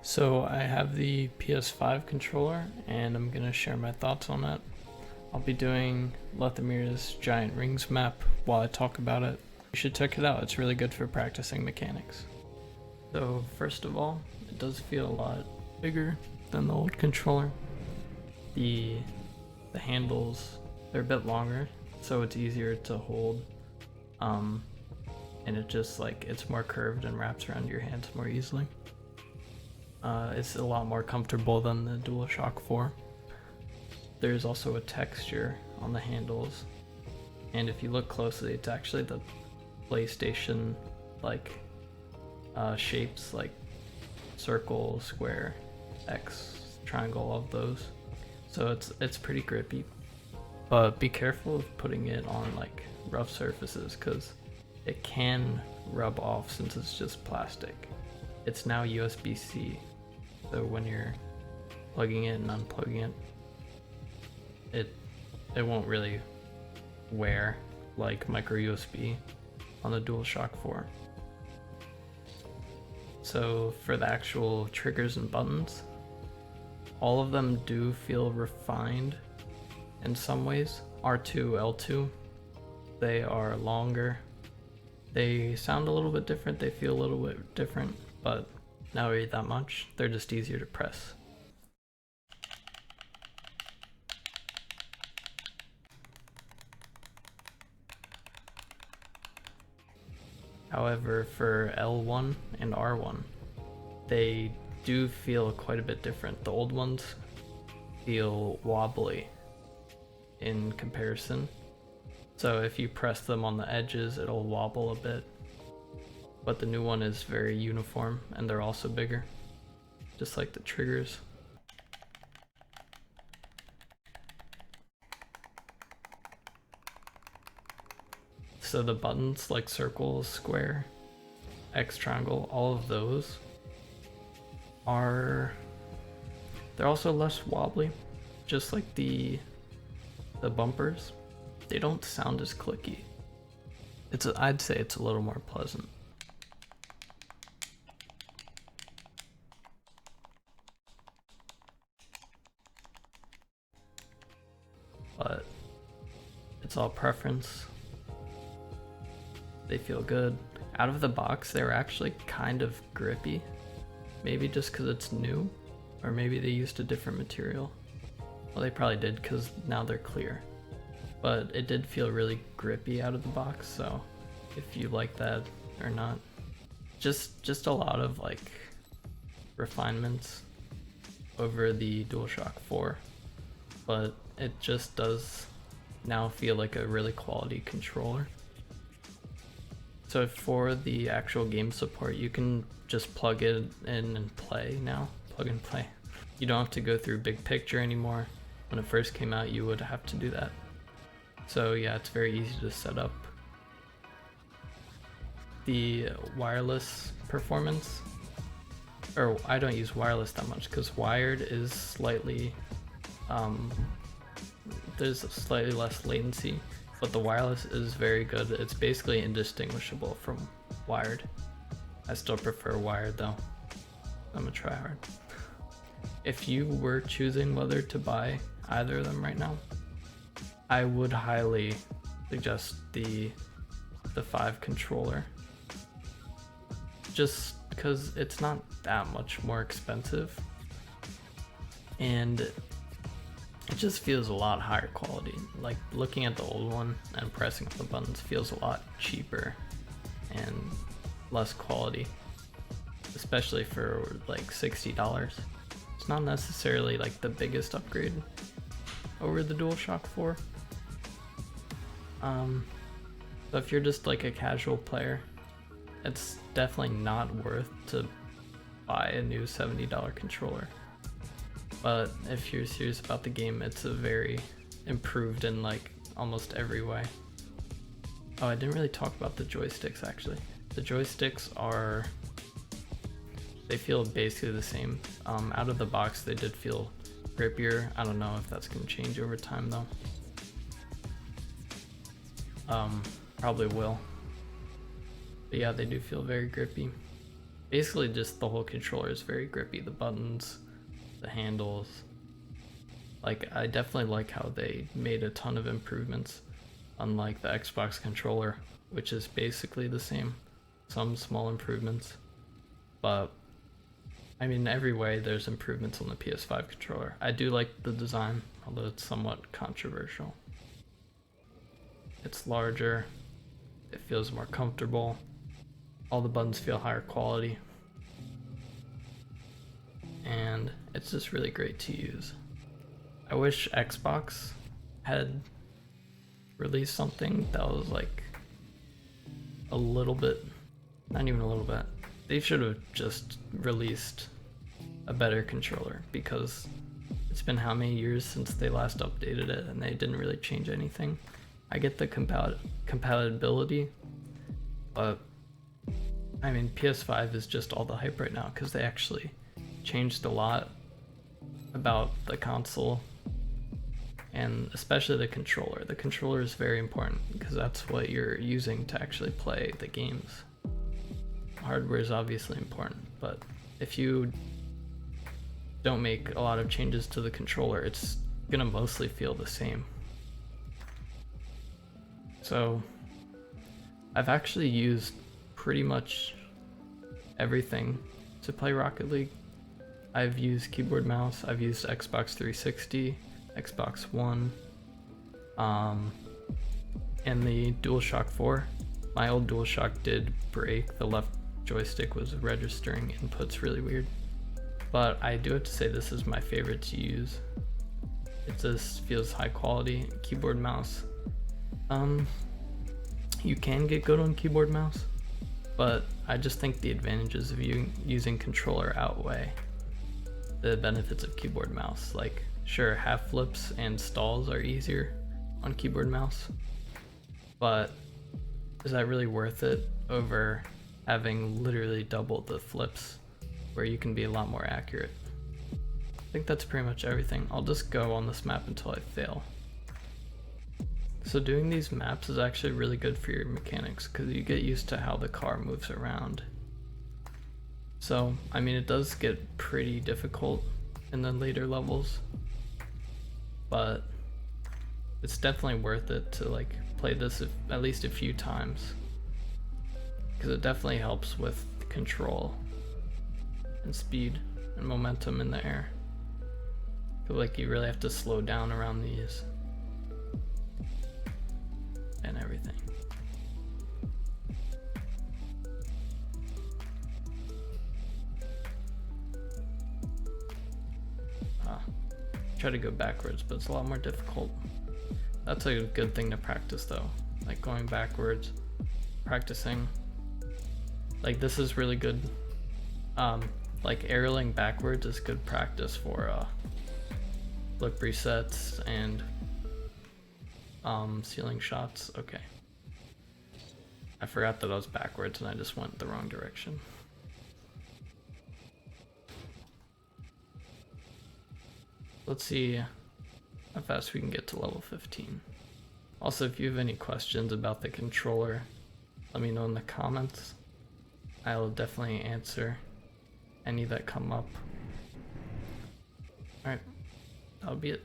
So I have the PS5 controller and I'm gonna share my thoughts on it. I'll be doing Lethamyr's Giant Rings map while I talk about it. You should check it out, it's really good for practicing mechanics. So first of all, it does feel a lot bigger than the old controller. The handles, they're a bit longer, so it's easier to hold. And it just it's more curved and wraps around your hands more easily. It's a lot more comfortable than the DualShock 4. There's also a texture on the handles, and if you look closely, it's actually the PlayStation shapes, like circle, square, X, triangle, all of those. So it's pretty grippy, but be careful of putting it on rough surfaces because it can rub off since it's just plastic. It's now USB-C, so when you're plugging it and unplugging it, it won't really wear like micro USB on the DualShock 4. So for the actual triggers and buttons, all of them do feel refined in some ways. R2, L2, they are longer. They sound a little bit different, they feel a little bit different, but not really that much. They're just easier to press. However, for L1 and R1, they do feel quite a bit different. The old ones feel wobbly in comparison. So if you press them on the edges, it'll wobble a bit. But the new one is very uniform, and they're also bigger, just like the triggers. So the buttons, like circle, square, X, triangle, all of those they're also less wobbly, just like the bumpers. They don't sound as clicky. I'd say it's a little more pleasant. But it's all preference. They feel good. Out of the box, they're actually kind of grippy. Maybe just because it's new, or maybe they used a different material. Well, they probably did because now they're clear. But it did feel really grippy out of the box, so if you like that or not. Just a lot of refinements over the DualShock 4, but it just does now feel like a really quality controller. So for the actual game support, you can just plug it in and play now. Plug and play. You don't have to go through big picture anymore. When it first came out, you would have to do that. So yeah, it's very easy to set up. The wireless performance, or I don't use wireless that much because wired is slightly, there's slightly less latency, but the wireless is very good. It's basically indistinguishable from wired. I still prefer wired though. I'm a tryhard. If you were choosing whether to buy either of them right now, I would highly suggest the 5 controller, just because it's not that much more expensive and it just feels a lot higher quality. Like looking at the old one and pressing the buttons feels a lot cheaper and less quality, especially for $60. It's not necessarily the biggest upgrade over the DualShock 4. So if you're just a casual player, it's definitely not worth to buy a new $70 controller. But if you're serious about the game, it's a very improved in almost every way. Oh, I didn't really talk about the joysticks actually. The joysticks they feel basically the same. Out of the box they did feel grippier. I don't know if that's gonna change over time though. Probably will. But yeah, they do feel very grippy. basically just the whole controller is very grippy. The buttons, the handles. Like, I definitely like how they made a ton of improvements, unlike the Xbox controller, which is basically the same. Some small improvements, but I mean, every way there's improvements on the PS5 controller. I do like the design, although it's somewhat controversial. It's larger, it feels more comfortable, all the buttons feel higher quality, and it's just really great to use. I wish Xbox had released something that was like a little bit, not even a little bit, they should have just released a better controller, because it's been how many years since they last updated it and they didn't really change anything. I get the compatibility, but I mean, PS5 is just all the hype right now because they actually changed a lot about the console, and especially the controller. The controller is very important because that's what you're using to actually play the games. Hardware is obviously important, but if you don't make a lot of changes to the controller, it's gonna mostly feel the same. So I've actually used pretty much everything to play Rocket League. I've used keyboard mouse, I've used Xbox 360, Xbox One, and the DualShock 4. My old DualShock did break, the left joystick was registering inputs really weird. But I do have to say this is my favorite to use. It just feels high quality. Keyboard mouse. You can get good on keyboard mouse, but I just think the advantages of you using controller outweigh the benefits of keyboard mouse. Like, sure, half flips and stalls are easier on keyboard mouse, but is that really worth it over having literally double the flips where you can be a lot more accurate? I think that's pretty much everything. I'll just go on this map until I fail. So doing these maps is actually really good for your mechanics because you get used to how the car moves around. So, I mean, it does get pretty difficult in the later levels, but it's definitely worth it to like play this at least a few times, because it definitely helps with control and speed and momentum in the air. I feel like you really have to slow down around these and everything. Try to go backwards, but it's a lot more difficult. That's a good thing to practice though, like going backwards, practicing. Like, this is really good. Like aerialing backwards is good practice for look resets and ceiling shots. Okay, I forgot that I was backwards and I just went the wrong direction. Let's see how fast we can get to level 15. Also, if you have any questions about the controller, let me know in the comments. I'll definitely answer any that come up. Alright, that'll be it.